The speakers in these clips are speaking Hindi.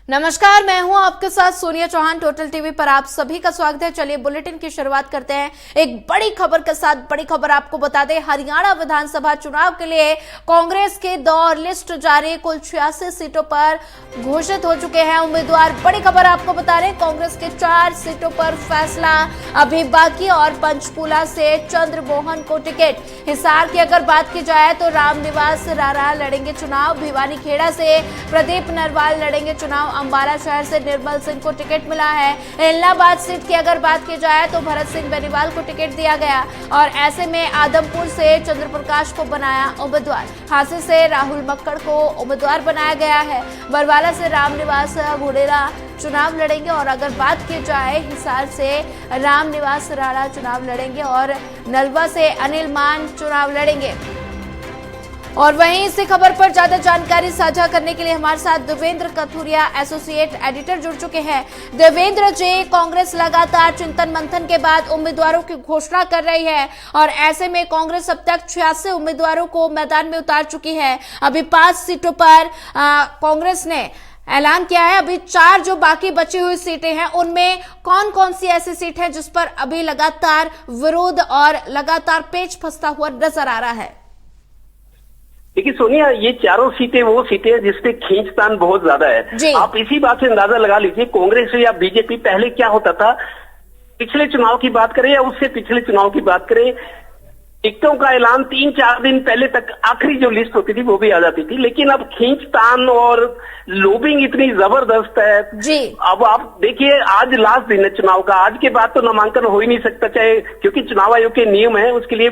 नमस्कार, मैं हूं आपके साथ सोनिया चौहान। टोटल टीवी पर आप सभी का स्वागत है। चलिए बुलेटिन की शुरुआत करते हैं एक बड़ी खबर के साथ। बड़ी खबर आपको बता दें, हरियाणा विधानसभा चुनाव के लिए कांग्रेस के दौर लिस्ट जारी। कुल 86 सीटों पर घोषित हो चुके हैं उम्मीदवार। बड़ी खबर आपको बता रहे, कांग्रेस के 4 सीटों पर फैसला अभी बाकी और पंचकूला से चंद्रमोहन को टिकट। हिसार की अगर बात की जाए तो रामनिवास रारा लड़ेंगे चुनाव। भिवानी खेड़ा से प्रदीप नरवाल लड़ेंगे चुनाव। अंबाला शहर से निर्मल सिंह को टिकट मिला है। इलाहाबाद सीट की अगर बात की जाए तो भरत सिंह बेनीवाल को टिकट दिया गया और ऐसे में आदमपुर से चंद्रप्रकाश को बनाया उम्मीदवार। हांसी से राहुल मक्कड़ को उम्मीदवार बनाया गया है। बरवाला से रामनिवास घोड़ेरा चुनाव लड़ेंगे और अगर बात की जाए हिसार से रामनिवास राणा चुनाव लड़ेंगे और नलवा से अनिल मान चुनाव लड़ेंगे। और वहीं इसी खबर पर ज्यादा जानकारी साझा करने के लिए हमारे साथ देवेंद्र कथुरिया एसोसिएट एडिटर जुड़ चुके हैं। देवेंद्र जी, कांग्रेस लगातार चिंतन मंथन के बाद उम्मीदवारों की घोषणा कर रही है और ऐसे में कांग्रेस अब तक 86 उम्मीदवारों को मैदान में उतार चुकी है। अभी 5 सीटों पर कांग्रेस ने ऐलान किया है। अभी 4 जो बाकी बची हुई सीटें हैं उनमें कौन कौन सी ऐसी सीट है जिस पर अभी लगातार विरोध और लगातार पेच फंसता हुआ नजर आ रहा है? देखिए सोनिया, ये चारों सीटें वो सीटें हैं जिसपे खींचतान बहुत ज्यादा है। आप इसी बात से अंदाजा लगा लीजिए, कांग्रेस या बीजेपी पहले क्या होता था। पिछले चुनाव की बात करें या उससे पिछले चुनाव की बात करें, टिकटों का ऐलान 3-4 दिन पहले तक आखिरी जो लिस्ट होती थी वो भी आ जाती थी। लेकिन अब खींचतान और लोबिंग इतनी जबरदस्त है जी। अब आप देखिए, आज लास्ट दिन है चुनाव का। आज के बाद तो नामांकन हो ही नहीं सकता, चाहे क्योंकि चुनाव आयोग के नियम है, उसके लिए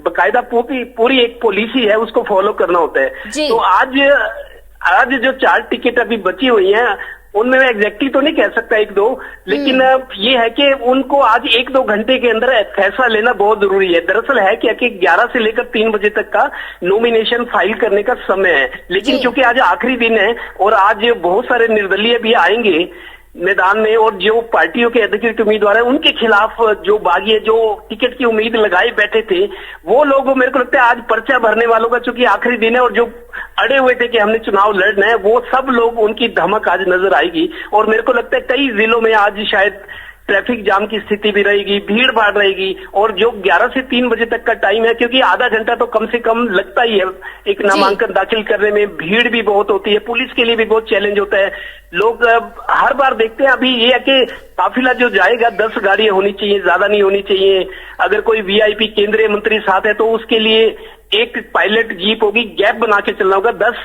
बकायदा पूरी एक पॉलिसी है, उसको फॉलो करना होता है। तो आज जो 4 टिकट अभी बची हुई हैं उनमें मैं एग्जैक्टली तो नहीं कह सकता 1-2, लेकिन ये है कि उनको आज 1-2 घंटे के अंदर फैसला लेना बहुत जरूरी है। दरअसल है कि 11 से लेकर 3 बजे तक का नॉमिनेशन फाइल करने का समय है, लेकिन क्योंकि आज आखिरी दिन है और आज बहुत सारे निर्दलीय भी आएंगे मैदान में और जो पार्टियों के अधिकृत उम्मीदवार है उनके खिलाफ जो बागी है, जो टिकट की उम्मीद लगाए बैठे थे, वो लोग मेरे को लगता है आज पर्चा भरने वालों का चूंकि आखिरी दिन है और जो अड़े हुए थे कि हमने चुनाव लड़ना है, वो सब लोग उनकी धमक आज नजर आएगी। और मेरे को लगता है कई जिलों में आज शायद ट्रैफिक जाम की स्थिति भी रहेगी, भीड़ भाड़ रहेगी। और जो 11 से 3 बजे तक का टाइम है, क्योंकि आधा घंटा तो कम से कम लगता ही है एक नामांकन दाखिल करने में, भीड़ भी बहुत होती है, पुलिस के लिए भी बहुत चैलेंज होता है। लोग हर बार देखते हैं। अभी ये है कि काफिला जो जाएगा 10 गाड़ियां होनी चाहिए, ज्यादा नहीं होनी चाहिए। अगर कोई वीआईपी केंद्रीय मंत्री साथ है तो उसके लिए एक पायलट जीप होगी, गैप बना के चलना होगा। 10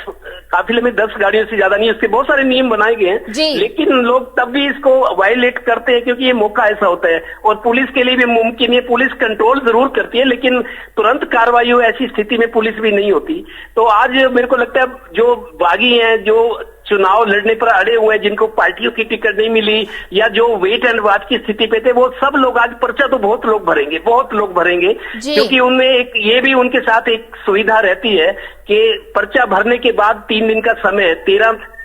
काफिले में 10 गाड़ियों से ज्यादा नहीं। उसके बहुत सारे नियम बनाए गए हैं, लेकिन लोग तब भी इसको वायलेट करते हैं क्योंकि ये मौका ऐसा होता है। और पुलिस के लिए भी मुमकिन है, पुलिस कंट्रोल जरूर करती है लेकिन तुरंत कार्रवाई हो ऐसी स्थिति में पुलिस भी नहीं होती। तो आज मेरे को लगता है जो बागी हैं, जो चुनाव लड़ने पर अड़े हुए हैं, जिनको पार्टियों की टिकट नहीं मिली या जो वेट एंड वॉच की स्थिति पे थे, वो सब लोग आज पर्चा तो बहुत लोग भरेंगे क्योंकि उनमें एक ये भी उनके साथ एक सुविधा रहती है कि पर्चा भरने के बाद 3 दिन का समय,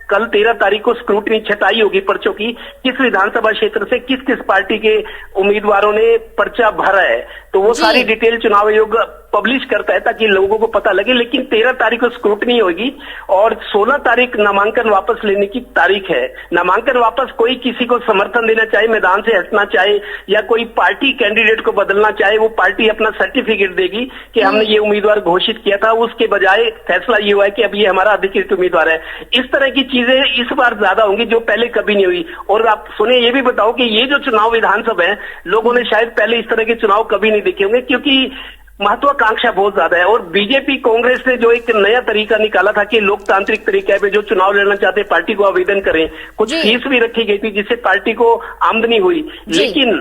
कल 13 तारीख को स्क्रूटनी छटाई होगी पर्चों की, किस विधानसभा क्षेत्र से किस किस पार्टी के उम्मीदवारों ने पर्चा भरा है, तो वो सारी डिटेल चुनाव आयोग पब्लिश करता है ताकि लोगों को पता लगे। लेकिन 13 तारीख को स्क्रूटनी होगी और 16 तारीख नामांकन वापस लेने की तारीख है। नामांकन वापस कोई किसी को समर्थन देना चाहे, मैदान से हटना चाहे या कोई पार्टी कैंडिडेट को बदलना चाहे, वो पार्टी अपना सर्टिफिकेट देगी कि हमने ये उम्मीदवार घोषित किया था, उसके बजाय फैसला ये हुआ है कि अब ये हमारा अधिकृत उम्मीदवार है। इस तरह की चीजें इस बार ज्यादा होंगी जो पहले कभी नहीं हुई। और आप सुने, ये भी बताओ कि ये जो चुनाव विधानसभा है, लोगों ने शायद पहले इस तरह के चुनाव कभी नहीं देखे होंगे क्योंकि महत्वाकांक्षा बहुत ज्यादा है। और बीजेपी कांग्रेस ने जो एक नया तरीका निकाला था कि लोकतांत्रिक तरीके पे जो चुनाव लड़ना चाहते पार्टी को आवेदन करें, कुछ फीस भी रखी गई थी जिससे पार्टी को आमदनी हुई। लेकिन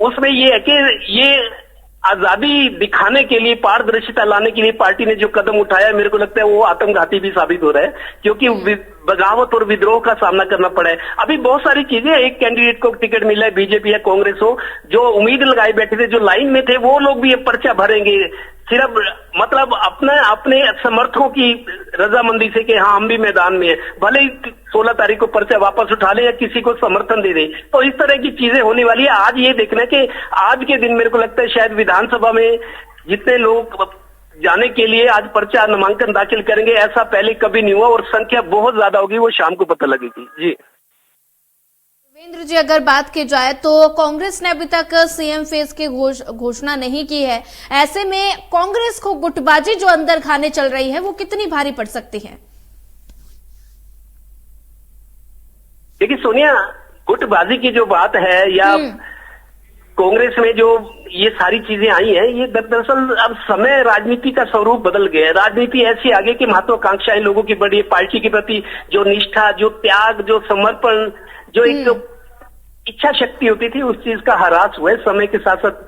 उसमें ये है कि ये आजादी दिखाने के लिए, पारदर्शिता लाने के लिए पार्टी ने जो कदम उठाया, मेरे को लगता है वो आत्मघाती भी साबित हो रहा है क्योंकि बगावत और विद्रोह का सामना करना पड़ा है। अभी बहुत सारी चीजें, एक कैंडिडेट को टिकट मिला है, बीजेपी या कांग्रेस हो, जो उम्मीद लगाए बैठे थे, जो लाइन में थे, वो लोग भी अब पर्चा भरेंगे सिर्फ मतलब अपने समर्थकों की रजामंदी से कि हाँ हम भी मैदान में है, भले ही 16 तारीख को पर्चा वापस उठा ले या किसी को समर्थन दे दे। तो इस तरह की चीजें होने वाली है। आज ये देखना है कि आज के दिन मेरे को लगता है शायद विधानसभा में जितने लोग जाने के लिए आज पर्चा नामांकन दाखिल करेंगे, ऐसा पहले कभी नहीं हुआ और संख्या बहुत ज्यादा होगी, वो शाम को पता लगेगी। जी देवेंद्र जी, अगर बात की जाए तो कांग्रेस ने अभी तक सीएम फेज की घोषणा नहीं की है। ऐसे में कांग्रेस को गुटबाजी जो अंदर खाने चल रही है वो कितनी भारी पड़ सकती है? देखिए सोनिया, गुटबाजी की जो बात है या कांग्रेस में जो ये सारी चीजें आई हैं, ये दरअसल अब समय राजनीति का स्वरूप बदल गया है। राजनीति ऐसी आगे की महत्वाकांक्षाएं लोगों की बढ़ी है, पार्टी के प्रति जो निष्ठा, जो त्याग, जो समर्पण, जो एक जो इच्छा शक्ति होती थी, उस चीज का ह्रास हुआ है। समय के साथ साथ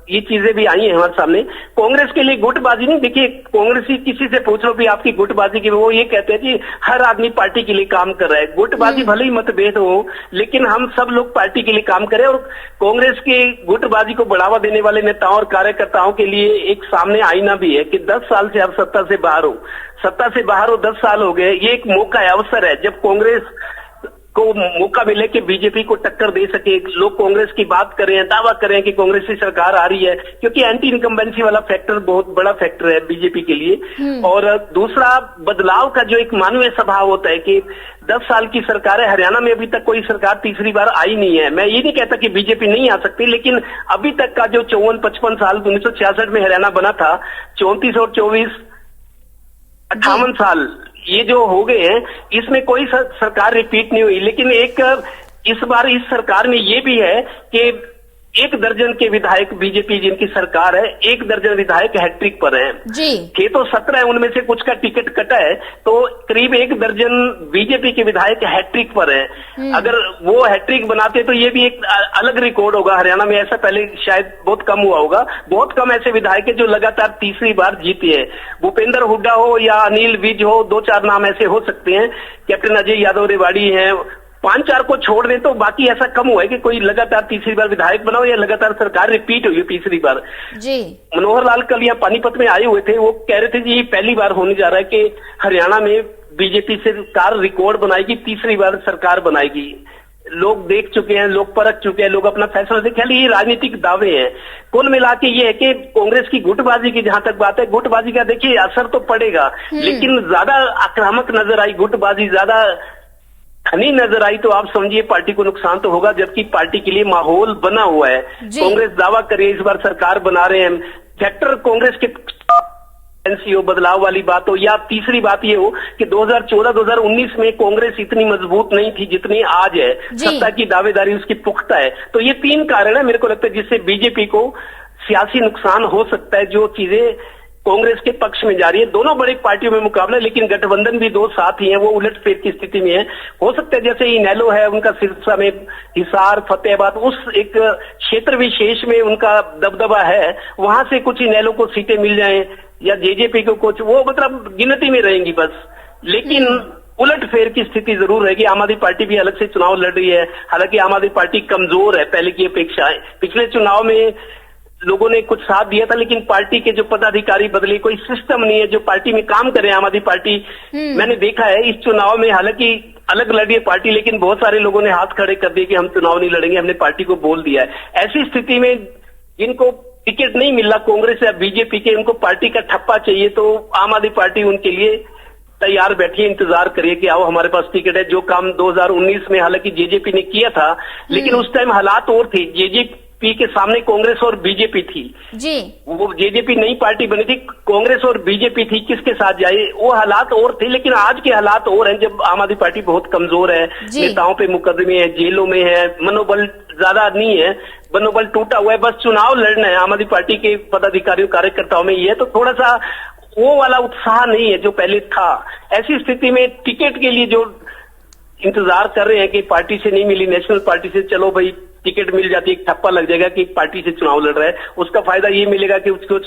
ये चीजें भी आई हैं हमारे सामने। कांग्रेस के लिए गुटबाजी नहीं, देखिए कांग्रेसी किसी से पूछ लो भी आपकी गुटबाजी की, वो ये कहते हैं कि हर आदमी पार्टी के लिए काम कर रहा है। गुटबाजी भले ही मतभेद हो, लेकिन हम सब लोग पार्टी के लिए काम करें। और कांग्रेस के गुटबाजी को बढ़ावा देने वाले नेताओं और कार्यकर्ताओं के लिए एक सामने आईना भी है कि 10 साल से आप सत्ता से बाहर हो, 10 साल हो गए। ये एक मौका है, अवसर है, जब कांग्रेस को मौका मिले कि बीजेपी को टक्कर दे सके। लोग कांग्रेस की बात कर रहे हैं, दावा कर रहे हैं कि कांग्रेस की सरकार आ रही है, क्योंकि एंटी इनकम्बेंसी वाला फैक्टर बहुत बड़ा फैक्टर है बीजेपी के लिए। और दूसरा, बदलाव का जो एक मानवीय स्वभाव होता है कि 10 साल की सरकार है। हरियाणा में अभी तक कोई सरकार तीसरी बार आई नहीं है। मैं ये नहीं कहता कि बीजेपी नहीं आ सकती, लेकिन अभी तक का जो 54-55 साल 1966 में हरियाणा बना था, 34 और 24 58 साल ये जो हो गए हैं, इसमें कोई सरकार रिपीट नहीं हुई। लेकिन एक इस बार इस सरकार में ये भी है कि 1 दर्जन के विधायक, बीजेपी जिनकी सरकार है, 1 दर्जन विधायक हैट्रिक पर हैं जी। थे तो 17 है, उनमें से कुछ का टिकट कटा है, तो करीब 1 दर्जन बीजेपी के विधायक हैट्रिक पर हैं। अगर वो हैट्रिक बनाते तो ये भी एक अलग रिकॉर्ड होगा। हरियाणा में ऐसा पहले शायद बहुत कम हुआ होगा। बहुत कम ऐसे विधायक है जो लगातार तीसरी बार जीते हैं। भूपेंद्र हुड्डा हो या अनिल विज हो, 2-4 नाम ऐसे हो सकते हैं। कैप्टन अजय यादव रेवाड़ी हैं, 5-4 को छोड़ दे तो बाकी ऐसा कम हुआ है कि कोई लगातार तीसरी बार विधायक बना हो या लगातार सरकार रिपीट हुई तीसरी बार जी। मनोहर लाल कल यहाँ पानीपत में आए हुए थे, वो कह रहे थे जी ये पहली बार होने जा रहा है कि हरियाणा में बीजेपी सरकार रिकॉर्ड बनाएगी, तीसरी बार सरकार बनाएगी। लोग देख चुके हैं, लोग परख चुके हैं, लोग अपना फैसला दे। ख्याल ये राजनीतिक दावे हैं। कुल मिला के ये है कि कांग्रेस की गुटबाजी की जहां तक बात है, गुटबाजी का देखिए असर तो पड़ेगा, लेकिन ज्यादा आक्रामक नजर आई गुटबाजी, ज्यादा घनी नजर आई तो आप समझिए पार्टी को नुकसान तो होगा, जबकि पार्टी के लिए माहौल बना हुआ है। कांग्रेस दावा करे इस बार सरकार बना रहे हैं, फैक्टर कांग्रेस के हो, बदलाव वाली बात हो, या तीसरी बात ये हो कि 2014-2019 में कांग्रेस इतनी मजबूत नहीं थी जितनी आज है। सत्ता की दावेदारी उसकी पुख्ता है। तो ये 3 कारण है मेरे को लगता है जिससे बीजेपी को सियासी नुकसान हो सकता है, जो चीजें कांग्रेस के पक्ष में जा रही है। दोनों बड़ी पार्टियों में मुकाबला, लेकिन गठबंधन भी 2 साथ ही हैं, वो उलटफेर की स्थिति में है। हो सकता है जैसे इनेलो है, उनका सिरसा में हिसार, फतेहाबाद, उस एक क्षेत्र विशेष में उनका दबदबा है, वहां से कुछ इनेलो को सीटें मिल जाएं या जेजेपी को कुछ, वो मतलब गिनती में रहेंगी बस। लेकिन उलटफेर की स्थिति जरूर रहेगी। आम आदमी पार्टी भी अलग से चुनाव लड़ रही है, हालांकि आम आदमी पार्टी कमजोर है पहले की अपेक्षा। पिछले चुनाव में लोगों ने कुछ साथ दिया था, लेकिन पार्टी के जो पदाधिकारी बदले, कोई सिस्टम नहीं है जो पार्टी में काम करे। आम आदमी पार्टी मैंने देखा है इस चुनाव में, हालांकि अलग लड़ी है पार्टी, लेकिन बहुत सारे लोगों ने हाथ खड़े कर दिए कि हम चुनाव नहीं लड़ेंगे, हमने पार्टी को बोल दिया है। ऐसी स्थिति में जिनको टिकट नहीं मिल रहा कांग्रेस या बीजेपी के, उनको पार्टी का ठप्पा चाहिए, तो आम आदमी पार्टी उनके लिए तैयार बैठी है, इंतजार करिए कि आओ हमारे पास टिकट है। जो काम 2019 में हालांकि जेजेपी ने किया था, लेकिन उस टाइम हालात और थे। जेजेपी के सामने कांग्रेस और बीजेपी थी जी। वो जेजेपी नई पार्टी बनी थी, कांग्रेस और बीजेपी थी, किसके साथ जाए, वो हालात और थे। लेकिन आज के हालात और हैं, जब आम आदमी पार्टी बहुत कमजोर है, नेताओं पे मुकदमे है, जेलों में है, मनोबल ज्यादा नहीं है, मनोबल टूटा हुआ है, बस चुनाव लड़ना है। आम आदमी पार्टी के पदाधिकारियों कार्यकर्ताओं में ये है, तो थोड़ा सा वो वाला उत्साह नहीं है जो पहले था। ऐसी स्थिति में टिकट के लिए जो इंतजार कर रहे हैं कि पार्टी से नहीं मिली, नेशनल पार्टी से, चलो भाई टिकट मिल जाती, एक ठप्पा लग जाएगा कि पार्टी से चुनाव लड़ रहा है, उसका फायदा ये मिलेगा कि कुछ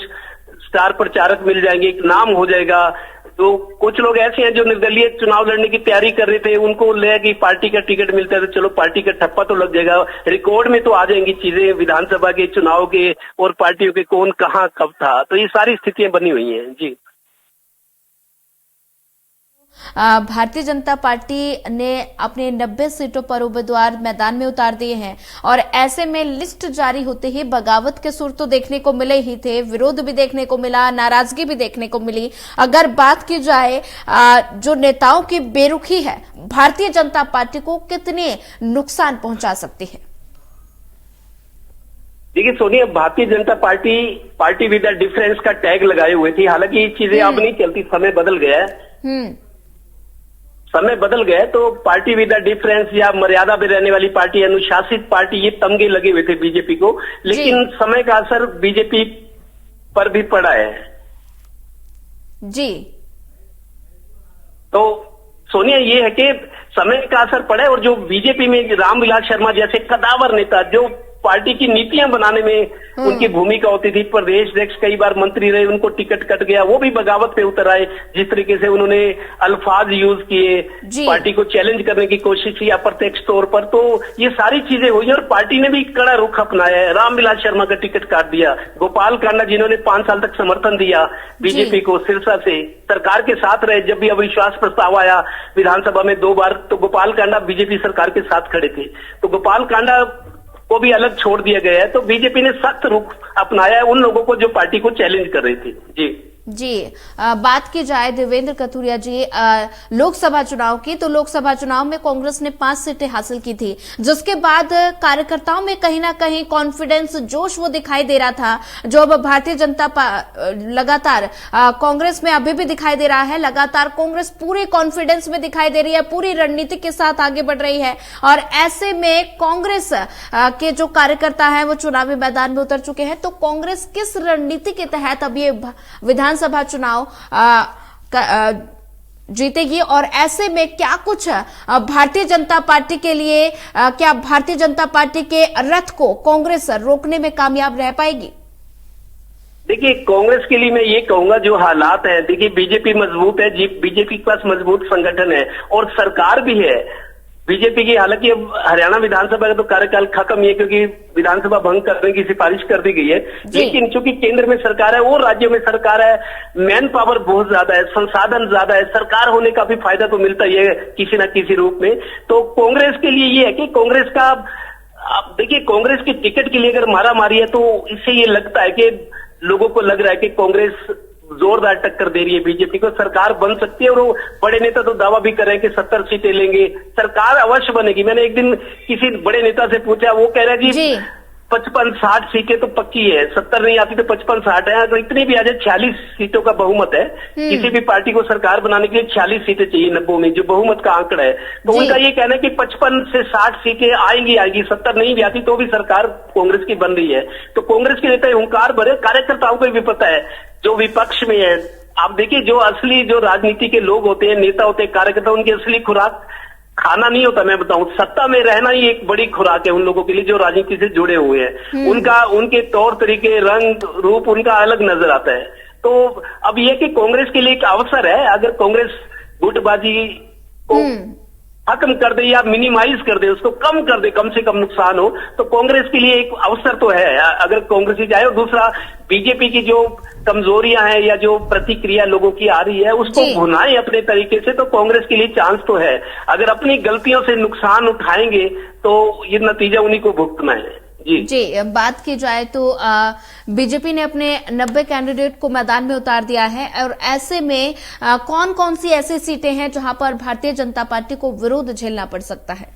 स्टार प्रचारक मिल जाएंगे, एक नाम हो जाएगा। तो कुछ लोग ऐसे हैं जो निर्दलीय चुनाव लड़ने की तैयारी कर रहे थे, उनको ले कि पार्टी का टिकट मिलता है तो चलो पार्टी का ठप्पा तो लग जाएगा, रिकॉर्ड में तो आ जाएंगी चीजें विधानसभा के चुनाव के और पार्टियों के कौन कहाँ कब था। तो ये सारी स्थितियां बनी हुई हैं जी। भारतीय जनता पार्टी ने अपने 90 सीटों पर उम्मीदवार मैदान में उतार दिए हैं और ऐसे में लिस्ट जारी होते ही बगावत के सुर तो देखने को मिले ही थे, विरोध भी देखने को मिला, नाराजगी भी देखने को मिली। अगर बात की जाए जो नेताओं की बेरुखी है, भारतीय जनता पार्टी को कितने नुकसान पहुंचा सकती है? देखिए Sonia, Bharatiya Janata party with the difference का टैग लगाए हुए थी। हालांकि ये चीजें अब नहीं चलती, समय बदल गया है। समय बदल गए तो पार्टी विद द डिफरेंस या मर्यादा में रहने वाली पार्टी, अनुशासित पार्टी, ये तमगे लगे हुए थे बीजेपी को। लेकिन समय का असर बीजेपी पर भी पड़ा है जी। तो सोनिया, ये है कि समय का असर पड़ा है और जो बीजेपी में रामविलास शर्मा जैसे कदावर नेता, जो पार्टी की नीतियां बनाने में उनकी भूमिका होती थी, प्रदेश अध्यक्ष कई बार मंत्री रहे, उनको टिकट कट गया, वो भी बगावत पे उतर आए। जिस तरीके से उन्होंने अल्फाज यूज किए, पार्टी को चैलेंज करने की कोशिश की अप्रत्यक्ष तौर पर, तो ये सारी चीजें हुई और पार्टी ने भी कड़ा रुख अपनाया है। रामविलास शर्मा का टिकट काट दिया। गोपाल कांडा, जिन्होंने 5 साल तक समर्थन दिया बीजेपी को सिरसा से, सरकार के साथ रहे, जब भी अविश्वास प्रस्ताव आया विधानसभा में 2 बार, तो गोपाल कांडा बीजेपी सरकार के साथ खड़े थे। तो गोपाल कांडा को भी अलग छोड़ दिया गया है। तो बीजेपी ने सख्त रुख अपनाया है उन लोगों को जो पार्टी को चैलेंज कर रहे थे। जी बात की जाए देवेंद्र कथुरिया जी लोकसभा चुनाव की, तो लोकसभा चुनाव में कांग्रेस ने 5 सीटें हासिल की थी, जिसके बाद कार्यकर्ताओं में कहीं ना कहीं कॉन्फिडेंस, जोश वो दिखाई दे रहा था, जो अब भारतीय जनता लगातार कांग्रेस में अभी भी दिखाई दे रहा है। लगातार कांग्रेस पूरे कॉन्फिडेंस में दिखाई दे रही है, पूरी रणनीति के साथ आगे बढ़ रही है और ऐसे में कांग्रेस के जो कार्यकर्ता है वो चुनावी मैदान में उतर चुके हैं। तो कांग्रेस किस रणनीति के तहत अब ये विधानसभा चुनाव जीतेगी और ऐसे में क्या कुछ भारतीय जनता पार्टी के लिए, क्या भारतीय जनता पार्टी के रथ को कांग्रेस रोकने में कामयाब रह पाएगी? देखिए, कांग्रेस के लिए मैं ये कहूंगा, जो हालात है, देखिए बीजेपी मजबूत है, बीजेपी के पास मजबूत संगठन है और सरकार भी है बीजेपी की। हालांकि अब हरियाणा विधानसभा का तो कार्यकाल खत्म ही है, क्योंकि विधानसभा भंग करने की सिफारिश कर दी गई है। लेकिन चूंकि केंद्र में सरकार है और राज्यों में सरकार है, मैन पावर बहुत ज्यादा है, संसाधन ज्यादा है, सरकार होने का भी फायदा तो मिलता ही है किसी न किसी रूप में। तो कांग्रेस के लिए ये है कि कांग्रेस का, आप देखिए, कांग्रेस की टिकट के लिए अगर मारामारी है तो इससे ये लगता है कि लोगों को लग रहा है कि कांग्रेस जोरदार टक्कर दे रही है बीजेपी को, सरकार बन सकती है। और वो बड़े नेता तो दावा भी कर रहे हैं कि 70 सीटें लेंगे, सरकार अवश्य बनेगी। मैंने एक दिन किसी बड़े नेता से पूछा, वो कह रहा है जी 55-60 सीटें तो पक्की है, 70 नहीं आती तो 55-60 है, तो इतनी भी आ जाए, 46 सीटों का बहुमत है। किसी भी पार्टी को सरकार बनाने के लिए 46 सीटें चाहिए 90 में, जो बहुमत का आंकड़ा है। तो उनका ये कहना है कि 55 से 60 सीटें आएंगी, 70 नहीं भी आती तो भी सरकार कांग्रेस की बन रही है। तो कांग्रेस के नेता हुंकार भरे, कार्यकर्ताओं को भी पता है जो विपक्ष में है। आप देखिए, जो असली जो राजनीति के लोग होते हैं, नेता होते हैं, कार्यकर्ता, उनकी असली खुराक खाना नहीं होता। मैं बताऊं, सत्ता में रहना ही एक बड़ी खुराक है उन लोगों के लिए जो राजनीति से जुड़े हुए हैं। उनके तौर तरीके, रंग रूप उनका अलग नजर आता है। तो अब यह कि कांग्रेस के लिए एक अवसर है, अगर कांग्रेस गुटबाजी को खत्म कर दे या मिनिमाइज कर दे, उसको कम कर दे, कम से कम नुकसान हो, तो कांग्रेस के लिए एक अवसर तो है अगर कांग्रेस ही जाए। और दूसरा, बीजेपी की जो कमजोरियां हैं या जो प्रतिक्रिया लोगों की आ रही है उसको भुनाएं अपने तरीके से, तो कांग्रेस के लिए चांस तो है। अगर अपनी गलतियों से नुकसान उठाएंगे तो ये नतीजा उन्हीं को भुगतना है। जी बात की जाए तो बीजेपी ने अपने 90 कैंडिडेट को मैदान में उतार दिया है और ऐसे में कौन कौन सी ऐसी सीटें हैं जहां पर भारतीय जनता पार्टी को विरोध झेलना पड़ सकता है?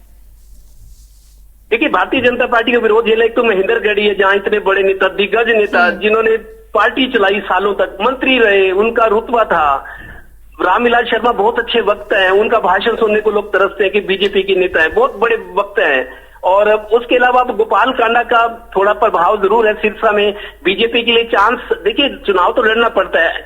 देखिए, भारतीय जनता पार्टी का विरोध झेलना, एक तो महेंद्रगढ़ है जहां इतने बड़े नेता, दिग्गज नेता जिन्होंने पार्टी चलाई, सालों तक मंत्री रहे, उनका रुतबा था। रामविलास शर्मा बहुत अच्छे वक्ता हैं, उनका भाषण सुनने को लोग तरसते हैं कि बीजेपी के नेता है, बहुत बड़े वक्ता हैं। और उसके अलावा अब गोपाल कांडा का थोड़ा प्रभाव जरूर है सिरसा में, बीजेपी के लिए चांस। देखिए, चुनाव तो लड़ना पड़ता है,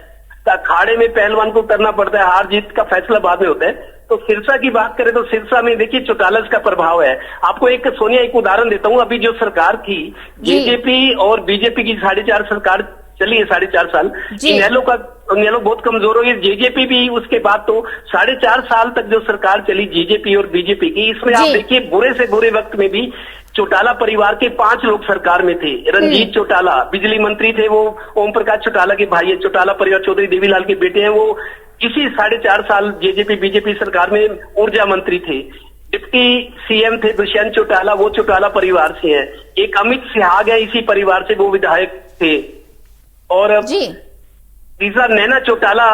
अखाड़े में पहलवान को उतरना पड़ता है, हार जीत का फैसला बाद में होता है। तो सिरसा की बात करें तो सिरसा में देखिए चौटाला का प्रभाव है। आपको एक सोनिया एक उदाहरण देता हूं, अभी जो सरकार थी जेजेपी और बीजेपी की 4.5 सरकार चली है, 4.5 साल, इनेलो बहुत कमजोर हो गई, जेजेपी भी उसके बाद तो 4.5 साल तक जो सरकार चली जेजेपी और बीजेपी की, इसमें आप देखिए बुरे से बुरे वक्त में भी चौटाला परिवार के 5 लोग सरकार में थे। रंजीत चौटाला बिजली मंत्री थे, वो ओम प्रकाश चौटाला के भाई है। चौटाला परिवार चौधरी देवीलाल के बेटे हैं। वो इसी 4.5 साल जेजेपी बीजेपी सरकार में ऊर्जा मंत्री थे। डिप्टी सीएम थे दुष्यंत चौटाला, वो चौटाला परिवार से हैं। एक अमित सिहाग है, इसी परिवार से, वो विधायक थे। और तीसरा नैना चौटाला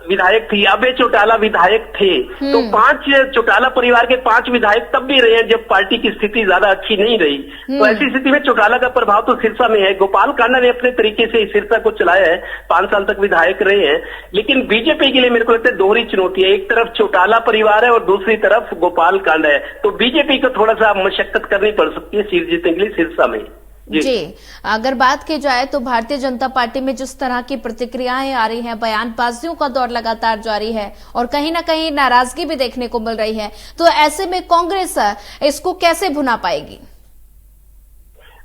विधायक थी, अभय चौटाला विधायक थे। तो 5 चौटाला परिवार के 5 विधायक तब भी रहे हैं जब पार्टी की स्थिति ज्यादा अच्छी नहीं रही। तो ऐसी स्थिति में चौटाला का प्रभाव तो सिरसा में है। गोपाल कांडा ने अपने तरीके से सिरसा को चलाया है, 5 साल तक विधायक रहे हैं। लेकिन बीजेपी के लिए मेरे को लगता है दोहरी चुनौती है। एक तरफ चौटाला परिवार है और दूसरी तरफ गोपाल कांडा है। तो बीजेपी को थोड़ा सा मशक्कत करनी पड़ सकती है सीट जीतने के लिए सिरसा में। जी, अगर बात की जाए तो भारतीय जनता पार्टी में जिस तरह की प्रतिक्रियाएं आ रही हैं, बयानबाजियों का दौर लगातार जारी है और कहीं ना कहीं नाराजगी भी देखने को मिल रही है, तो ऐसे में कांग्रेस इसको कैसे भुना पाएगी?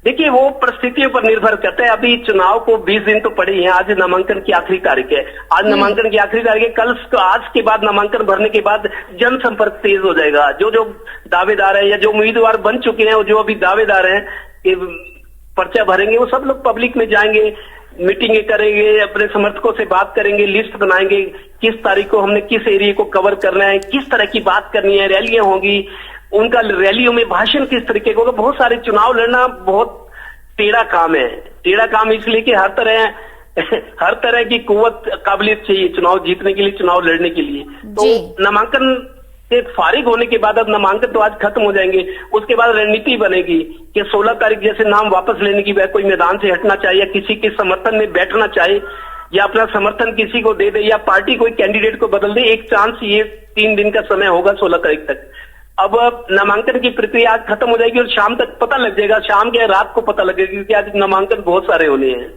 देखिए, वो परिस्थितियों पर निर्भर करता है। अभी चुनाव को 20 दिन तो पड़े हैं। आज नामांकन की आखिरी तारीख है। आज नामांकन की आखिरी तारीख है। कल आज के बाद नामांकन भरने के बाद जनसंपर्क तेज हो जाएगा। जो जो दावेदार है या जो उम्मीदवार बन चुके हैं और जो अभी दावेदार हैं कि पर्चा भरेंगे, वो सब लोग पब्लिक में जाएंगे, मीटिंगें करेंगे, अपने समर्थकों से बात करेंगे, लिस्ट बनाएंगे, किस तारीख को हमने किस एरिया को कवर करना है, किस तरह की बात करनी है, रैलियां होंगी, उनका रैलियों में भाषण किस तरीके का होगा। बहुत सारे चुनाव लड़ना बहुत टेढ़ा काम है। टेढ़ा काम इसलिए कि हर तरह की कुव्वत काबिलियत चाहिए चुनाव जीतने के लिए, चुनाव लड़ने के लिए। तो नामांकन से फारिग होने के बाद, अब नामांकन तो आज खत्म हो जाएंगे, उसके बाद रणनीति बनेगी कि 16 तारीख जैसे नाम वापस लेने की कोई मैदान से हटना चाहे या किसी के समर्थन में बैठना चाहे या अपना समर्थन किसी को दे दे या पार्टी कोई कैंडिडेट को बदल दे। एक चांस, ये 3 दिन का समय होगा 16 तारीख तक। अब नामांकन की प्रक्रिया आज खत्म हो जाएगी और शाम तक पता लग जाएगा, शाम के रात को पता लगेगा, क्योंकि आज नामांकन बहुत सारे होने हैं।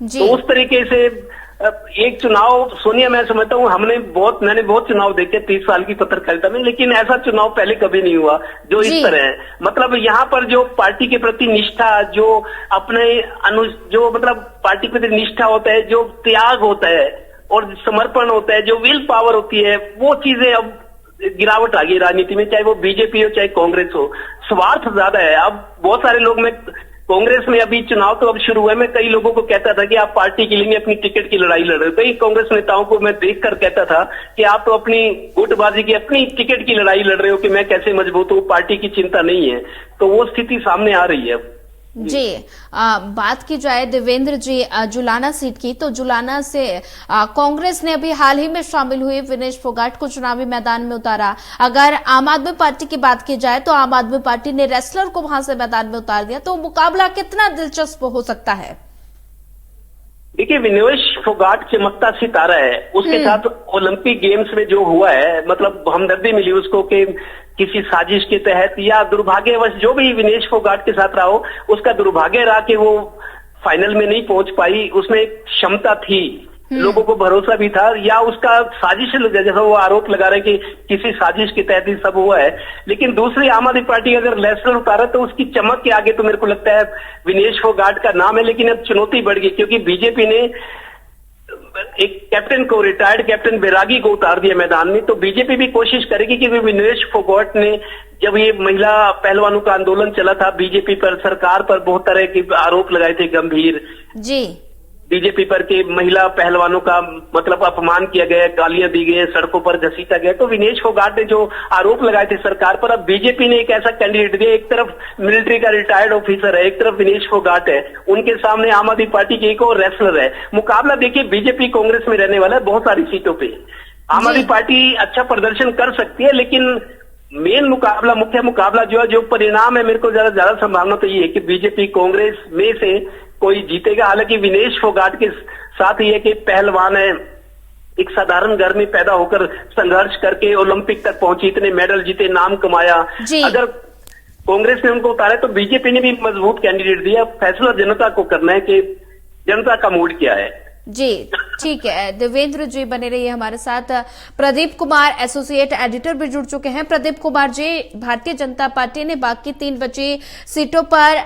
तो उस तरीके से एक चुनाव, सोनिया, मैं समझता हूँ मैंने बहुत चुनाव देखे 30 साल की पत्रकारिता में, लेकिन ऐसा चुनाव पहले कभी नहीं हुआ जो इस तरह है। मतलब यहाँ पर जो पार्टी के प्रति निष्ठा, जो अपने जो मतलब पार्टी के प्रति निष्ठा होता है, जो त्याग होता है और समर्पण होता है, जो विल पावर होती है, वो चीजें अब गिरावट आ गई राजनीति में, चाहे वो बीजेपी हो चाहे कांग्रेस हो। स्वार्थ ज्यादा है। अब बहुत सारे लोग, मैं कांग्रेस में अभी चुनाव तो अब शुरू हुआ है, मैं कई लोगों को कहता था कि आप पार्टी के लिए अपनी टिकट की लड़ाई लड़ रहे हो। कई कांग्रेस नेताओं को मैं देखकर कहता था कि आप तो अपनी गुटबाजी की, अपनी टिकट की लड़ाई लड़ रहे हो कि मैं कैसे मजबूत हूँ, पार्टी की चिंता नहीं है। तो वो स्थिति सामने आ रही है। जी, बात की जाए देवेंद्र जी जुलाना सीट की, तो जुलाना से कांग्रेस ने अभी हाल ही में शामिल हुए विनेश फोगाट को चुनावी मैदान में उतारा। अगर आम आदमी पार्टी की बात की जाए तो आम आदमी पार्टी ने रेसलर को वहां से मैदान में उतार दिया, तो मुकाबला कितना दिलचस्प हो सकता है? देखिए, विनेश फोगाट चमकता सितारा है। उसके साथ ओलंपिक गेम्स में जो हुआ है, मतलब हमदर्दी मिली उसको कि किसी साजिश के तहत या दुर्भाग्यवश जो भी विनेश फोगाट के साथ रहा हो, उसका दुर्भाग्य रहा कि वो फाइनल में नहीं पहुंच पाई। उसमें क्षमता थी, लोगों को भरोसा भी था, या उसका साजिश, जैसा वो आरोप लगा रहे कि किसी साजिश के तहत ही सब हुआ है। लेकिन दूसरी आम आदमी पार्टी अगर लेसलर उतारा तो उसकी चमक के आगे तो मेरे को लगता है विनेश फोगाट का नाम है। लेकिन अब चुनौती बढ़ गई, क्योंकि बीजेपी ने एक कैप्टन को, रिटायर्ड कैप्टन बैरागी को उतार दिया मैदान में। तो बीजेपी भी कोशिश करेगी कि विनेश फोगाट ने, जब ये महिला पहलवानों का आंदोलन चला था, बीजेपी पर, सरकार पर बहुत तरह के आरोप लगाए थे गंभीर जी, बीजेपी पर के महिला पहलवानों का मतलब अपमान किया गया, गालियां दी गई, सड़कों पर घसीटा गया। तो विनेश फोगाट ने जो आरोप लगाए थे सरकार पर, अब बीजेपी ने एक ऐसा कैंडिडेट दिया, एक तरफ मिलिट्री का रिटायर्ड ऑफिसर है, एक तरफ विनेश फोगाट है, उनके सामने आम आदमी पार्टी के एक और रेसलर है। मुकाबला देखिए बीजेपी कांग्रेस में रहने वाला है बहुत सारी सीटों पे। आम आदमी पार्टी अच्छा प्रदर्शन कर सकती है, लेकिन मेन मुकाबला, मुख्य मुकाबला जो है, जो परिणाम है, मेरे को ज्यादा संभावना तो ये है कि बीजेपी कांग्रेस में से कोई जीतेगा। हालांकि विनेश फोगाट के साथ ये कि पहलवान है, एक साधारण घर में पैदा होकर संघर्ष करके ओलंपिक तक पहुंची, इतने मेडल जीते, नाम कमाया। अगर कांग्रेस ने उनको उतारा तो बीजेपी ने भी मजबूत कैंडिडेट दिया। फैसला जनता को करना है कि जनता का मूड क्या है। जी। ठीक है, देवेंद्र जी बने रहिए हमारे साथ। प्रदीप कुमार एसोसिएट एडिटर भी जुड़ चुके हैं। प्रदीप कुमार जी, भारतीय जनता पार्टी ने बाकी 3 बची सीटों पर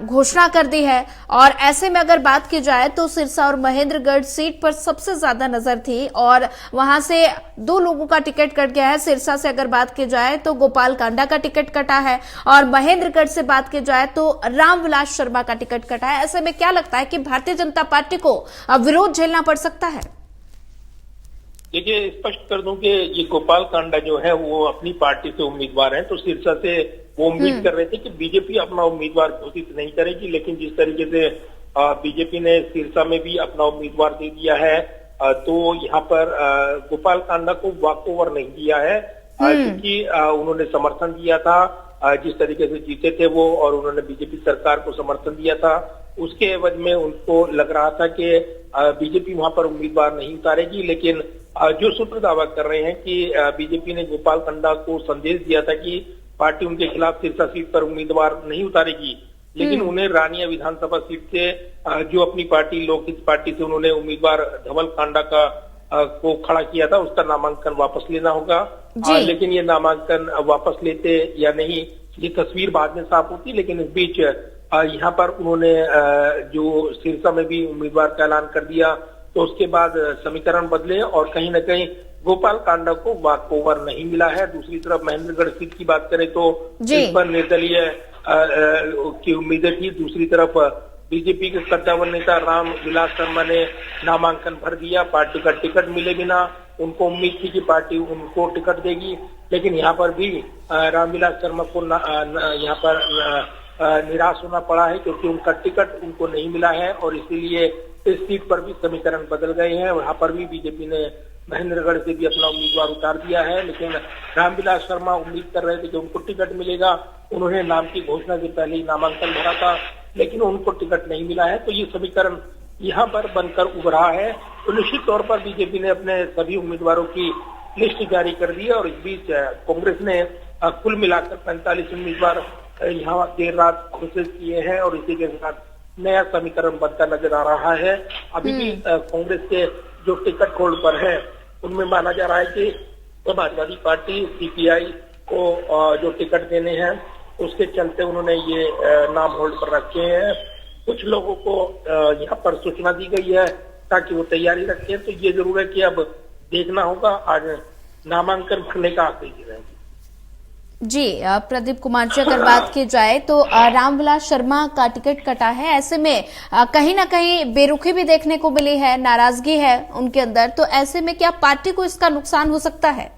घोषणा कर दी है और ऐसे में अगर बात की जाए तो सिरसा और महेंद्रगढ़ सीट पर सबसे ज्यादा नजर थी और वहां से 2 लोगों का टिकट कट गया है। सिरसा से अगर बात की जाए तो गोपाल कांडा का टिकट कटा है और महेंद्रगढ़ से बात की जाए तो रामविलास शर्मा का टिकट कटा है। ऐसे में क्या लगता है कि भारतीय जनता पार्टी को विरोध झेलना पड़ सकता है? देखिए, स्पष्ट कर दूं कि ये गोपाल कांडा जो है वो अपनी पार्टी से उम्मीदवार हैं, तो सिरसा से वो उम्मीद कर रहे थे कि बीजेपी अपना उम्मीदवार घोषित नहीं करेगी, लेकिन जिस तरीके से बीजेपी ने सिरसा में भी अपना उम्मीदवार दे दिया है, तो यहाँ पर गोपाल कांडा को वॉकओवर नहीं दिया है, क्योंकि उन्होंने समर्थन दिया था जिस तरीके से जीते थे वो, और उन्होंने बीजेपी सरकार को समर्थन दिया था। उसके एवज में उनको लग रहा था कि बीजेपी वहां पर उम्मीदवार नहीं उतारेगी, लेकिन जो सूत्र दावा कर रहे हैं कि बीजेपी ने गोपाल कांडा को संदेश दिया था कि पार्टी उनके खिलाफ सिरसा सीट पर उम्मीदवार नहीं उतारेगी, लेकिन उन्हें रानिया विधानसभा सीट से जो अपनी पार्टी लोकहित पार्टी से उन्होंने उम्मीदवार धवल कांडा का को खड़ा किया था, उसका नामांकन वापस लेना होगा। लेकिन ये नामांकन वापस लेते या नहीं, ये तस्वीर बाद में साफ होती, लेकिन इस बीच यहाँ पर उन्होंने जो सिरसा में भी उम्मीदवार का ऐलान कर दिया, तो उसके बाद समीकरण बदले और कहीं न कहीं गोपाल कांडा को वॉकओवर नहीं मिला है। दूसरी तरफ महेंद्रगढ़ सीट की बात करें तो इस पर निर्दलीय की उम्मीदें थी। दूसरी तरफ बीजेपी के कद्दावर नेता रामविलास शर्मा ने नामांकन भर दिया, पार्टी का टिकट मिले बिना उनको उम्मीद थी कि पार्टी उनको टिकट देगी, लेकिन यहाँ पर भी रामविलास शर्मा को यहाँ पर निराश होना पड़ा है, क्योंकि उनका टिकट उनको नहीं मिला है और इसीलिए इस सीट पर भी समीकरण बदल गए हैं। वहां पर भी बीजेपी ने महेंद्रगढ़ से भी अपना उम्मीदवार उतार दिया है, लेकिन रामविलास शर्मा उम्मीद कर रहे थे कि उनको टिकट मिलेगा। उन्होंने नाम की घोषणा से पहले ही नामांकन भरा था, लेकिन उनको टिकट नहीं मिला है, तो ये समीकरण यहाँ पर बनकर उभरा है। तो निश्चित तौर पर बीजेपी ने अपने सभी उम्मीदवारों की लिस्ट जारी कर दी है और इस बीच कांग्रेस ने कुल मिलाकर 45 उम्मीदवार यहाँ देर रात घोषित किए हैं और इसी के साथ नया समीकरण बनता नजर आ रहा है। अभी भी कांग्रेस के जो टिकट होल्ड पर है उनमें माना जा रहा है कि समाजवादी पार्टी सीपीआई को जो टिकट देने हैं उसके चलते उन्होंने ये नाम होल्ड पर रखे हैं। कुछ लोगों को यहाँ पर सूचना दी गई है ताकि वो तैयारी रखें, तो ये जरूर है कि अब देखना होगा आज नामांकन भरने का आखिरी दिन है। जी प्रदीप कुमार जी, अगर बात की जाए तो रामविलास शर्मा का टिकट कटा है, ऐसे में कहीं ना कहीं बेरुखी भी देखने को मिली है, नाराजगी है उनके अंदर, तो ऐसे में क्या पार्टी को इसका नुकसान हो सकता है?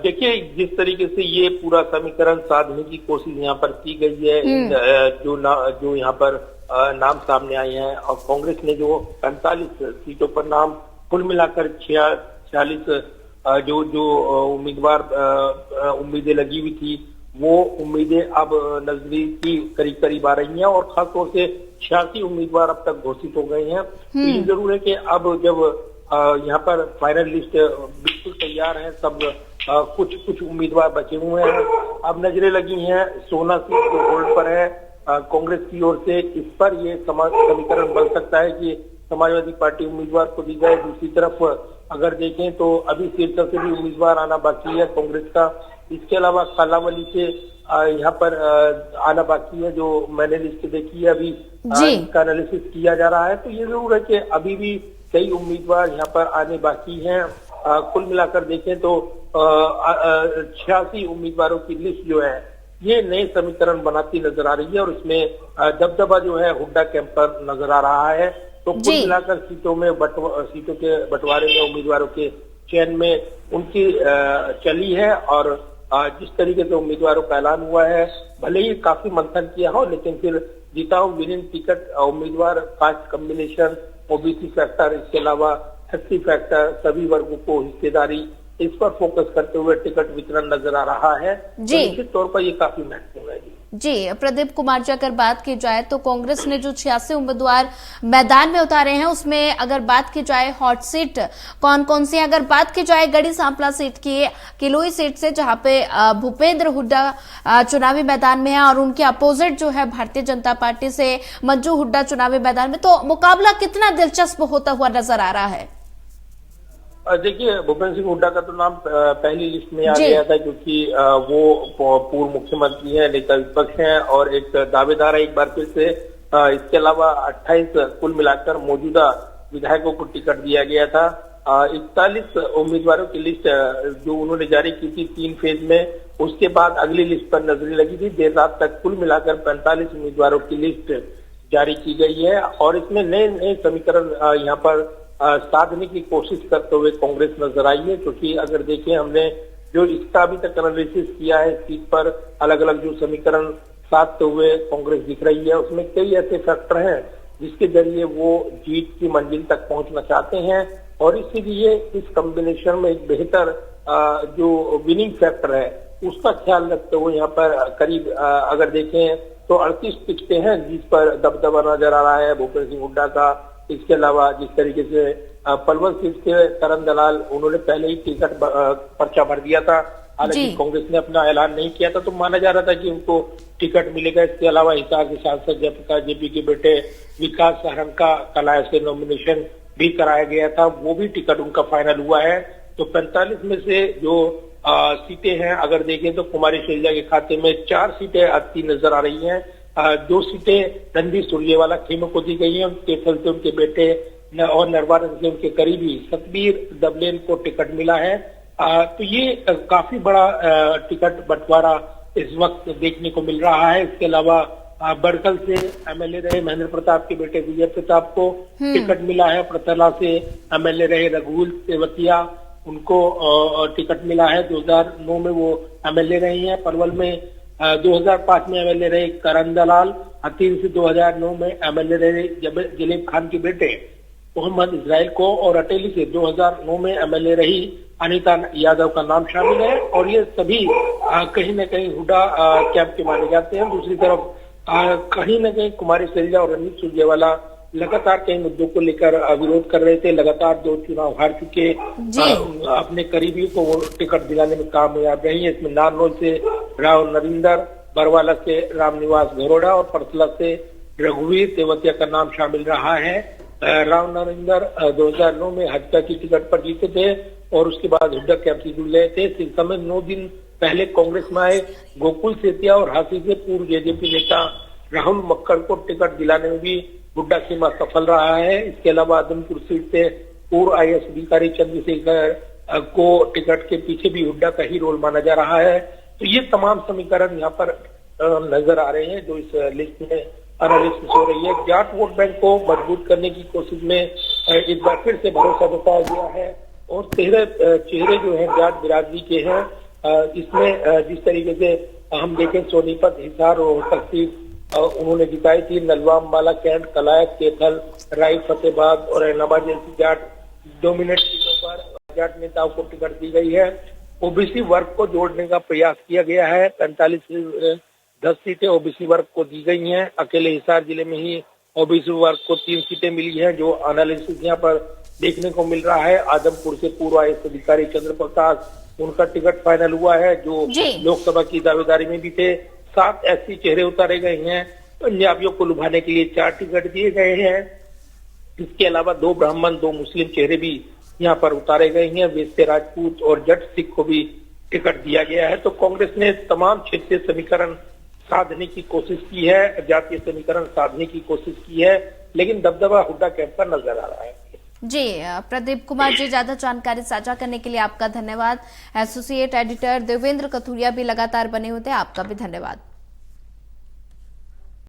देखिए, जिस तरीके से ये पूरा समीकरण साधने की कोशिश यहाँ पर की गई है, जो यहाँ पर नाम सामने आए हैं और कांग्रेस ने जो 45 सीटों पर नाम कुल मिलाकर 46 जो उम्मीदवार उम्मीदें लगी हुई थी, वो उम्मीदें अब नजदीकी करीब आ रही हैं और खासतौर से 86 उम्मीदवार अब तक घोषित हो गए हैं। तो ये जरूर है कि अब जब यहाँ पर फाइनल लिस्ट बिल्कुल तैयार है, सब कुछ उम्मीदवार बचे हुए हैं, अब नजरें लगी हैं सोना सीट जो होल्ड पर है कांग्रेस की ओर से, इस पर ये समीकरण बन सकता है कि समाजवादी पार्टी उम्मीदवार को दी जाए। दूसरी तरफ अगर देखें तो अभी सिरसा से भी उम्मीदवार आना बाकी है कांग्रेस का, इसके अलावा कालावली से यहाँ पर आना बाकी है, जो मैंने लिस्ट देखी है अभी इसका एनालिसिस किया जा रहा है। तो ये जरूर है कि अभी भी कई उम्मीदवार यहाँ पर आने बाकी हैं। कुल मिलाकर देखें तो 86 उम्मीदवारों की लिस्ट जो है ये नए समीकरण बनाती नजर आ रही है और इसमें दबदबा जो है हुड्डा कैंप पर नजर आ रहा है। तो कुल मिलाकर सीटों के बंटवारे में उम्मीदवारों के चयन में उनकी चली है और जिस तरीके से उम्मीदवारों का ऐलान हुआ है, भले ही काफी मंथन किया हो, लेकिन फिर जीता हो विनिंग टिकट उम्मीदवार, कास्ट कम्बिनेशन, ओबीसी फैक्टर, इसके अलावा एससी फैक्टर, सभी वर्गों को हिस्सेदारी, इस पर फोकस करते हुए टिकट वितरण नजर आ रहा है। तो निश्चित तौर पर ये काफी महत्वपूर्ण है। जी प्रदीप कुमार जी, अगर बात की जाए तो कांग्रेस ने जो 86 उम्मीदवार मैदान में उतारे हैं उसमें अगर बात की जाए हॉट सीट कौन कौन सी है, अगर बात की जाए गढ़ी सांपला सीट की, किलोई सीट से जहां पे भूपेंद्र हुड्डा चुनावी मैदान में है और उनके अपोजिट जो है भारतीय जनता पार्टी से मंजू हुड्डा चुनावी मैदान में, तो मुकाबला कितना दिलचस्प होता हुआ नजर आ रहा है? देखिए, भूपेंद्र सिंह हुड्डा का तो नाम पहली लिस्ट में आ गया था, क्योंकि वो पूर्व मुख्यमंत्री हैं, नेता विपक्ष हैं और एक दावेदार है एक बार फिर से। इसके अलावा 28 कुल मिलाकर मौजूदा विधायकों को टिकट दिया गया था। 41 उम्मीदवारों की लिस्ट जो उन्होंने जारी की थी 3 फेज में, उसके बाद अगली लिस्ट पर नजरें लगी थी। देर रात तक कुल मिलाकर 45 उम्मीदवारों की लिस्ट जारी की गई है और इसमें नए नए समीकरण यहाँ पर साधने की कोशिश करते हुए कांग्रेस नजर आई है। क्योंकि अगर देखें, हमने जो इसका अभी तक एनालिसिस किया है, सीट पर अलग अलग जो समीकरण साधते हुए कांग्रेस दिख रही है, उसमें कई ऐसे फैक्टर हैं जिसके जरिए वो जीत की मंजिल तक पहुंचना चाहते हैं और इसीलिए इस कॉम्बिनेशन में एक बेहतर जो विनिंग फैक्टर है उसका ख्याल रखते हुए यहाँ पर करीब अगर देखें तो 38 टिकटें हैं जिस पर दबदबा नजर आ रहा है भूपेंद्र सिंह हुड्डा का। इसके अलावा जिस तरीके से पलवल सीट से करण दलाल, उन्होंने पहले ही टिकट पर्चा भर दिया था, हालांकि कांग्रेस ने अपना ऐलान नहीं किया था, तो माना जा रहा था कि उनको टिकट मिलेगा। इसके अलावा हिसार के सांसद जयप्रकाश जेपी के बेटे विकास सारंग का कलाया से नॉमिनेशन भी कराया गया था, वो भी टिकट उनका फाइनल हुआ है। तो 45 में से जो सीटें हैं अगर देखें तो कुमारी शैलजा के खाते में 4 सीटें आती नजर आ रही हैं। 2 सीटें रणदीप सुरजेवाला खेमे को दी गई हैं, उनके चलते उनके बेटे और नरवारन से उनके करीबी सतबीर दबलेन को टिकट मिला है। तो ये काफी बड़ा टिकट बंटवारा इस वक्त देखने को मिल रहा है। इसके अलावा बड़कल से एमएलए रहे महेंद्र प्रताप के बेटे विजय प्रताप को टिकट मिला है। प्रतला से एमएलए रहे रघुल तेवतिया, उनको टिकट मिला है। 2009 में वो एमएलए रही हैं। पलवल में 2005 में एमएलए रहे करण दलाल, हथीन से 2009 में एमएलए रहे जलीब खान के बेटे मोहम्मद इस्राइल को और अटेली से 2009 में एमएलए रही अनीता यादव का नाम शामिल है। और ये सभी कहीं न कहीं हुड्डा कैंप के माने जाते हैं। दूसरी तरफ कहीं न कहीं कुमारी शैलजा और रणदीप सुरजेवाला लगातार कई मुद्दों को लेकर विरोध कर रहे थे। लगातार 2 चुनाव हार चुके अपने करीबियों को वो टिकट दिलाने में कामयाब रही है। इसमें नारनौल से राव नरिंदर, बरवाला से रामनिवास घरोड़ा और परसला से रघुवीर तेवतिया का नाम शामिल रहा है। राव नरिंदर 2009 में हजका की टिकट पर जीते थे और उसके बाद हुड्डा कैंप से जुड़ गए थे। सिरसा में 9 दिन पहले कांग्रेस में आए गोकुल सेतिया और हाथी से पूर्व जेजेपी नेता राहुल मक्कड़ को टिकट दिलाने में भी हुड्डा सीमा सफल रहा है। इसके अलावा आदमपुर सीट से पूर्व आईएएस अधिकारी चंद्रशेखर को टिकट के पीछे भी हुड्डा का ही रोल माना जा रहा है। तो ये तमाम समीकरण यहाँ पर नजर आ रहे हैं जो इस लिस्ट में एनालिसिस हो रही है। जाट वोट बैंक को मजबूत करने की कोशिश में एक बार फिर से भरोसा जताया गया है और 13 चेहरे जो हैं जाट बिरादरी के हैं। इसमें जिस तरीके से हम देखें सोनीपत, हिसार और तकसीर उन्होंने जिताई थी। नलवाम, बाला कैंट, कलायत, केथल, राई, फतेहबाद और ऐनाबाद जैसी जाट डोमिनेट सीटों पर जाट नेताओं को टिकट दी गई है। ओबीसी वर्ग को जोड़ने का प्रयास किया गया है। 45 से 10 सीटें ओबीसी वर्ग को दी गई हैं। अकेले हिसार जिले में ही ओबीसी वर्ग को 3 सीटें मिली हैं जो एनालिसिस यहाँ पर देखने को मिल रहा है। आदमपुर से पूर्व आईएएस अधिकारी चंद्र प्रकाश, उनका टिकट फाइनल हुआ है जो लोकसभा की दावेदारी में भी थे। 7 ऐसी चेहरे उतारे गए हैं। पंजाबियों को लुभाने के लिए 4 टिकट दिए गए हैं। इसके अलावा 2 ब्राह्मण, 2 मुस्लिम चेहरे भी यहाँ पर उतारे गए हैं। वैश्य, राजपूत और जट सिख को भी टिकट दिया गया है। तो कांग्रेस ने तमाम क्षेत्रीय समीकरण साधने की कोशिश की है, जातीय समीकरण साधने की कोशिश की है, लेकिन दबदबा हुड्डा कैंप पर नजर आ रहा है। जी प्रदीप कुमार जी, ज्यादा जानकारी साझा करने के लिए आपका धन्यवाद। एसोसिएट एडिटर देवेंद्र कथुरिया भी लगातार बने होते हैं, आपका भी धन्यवाद।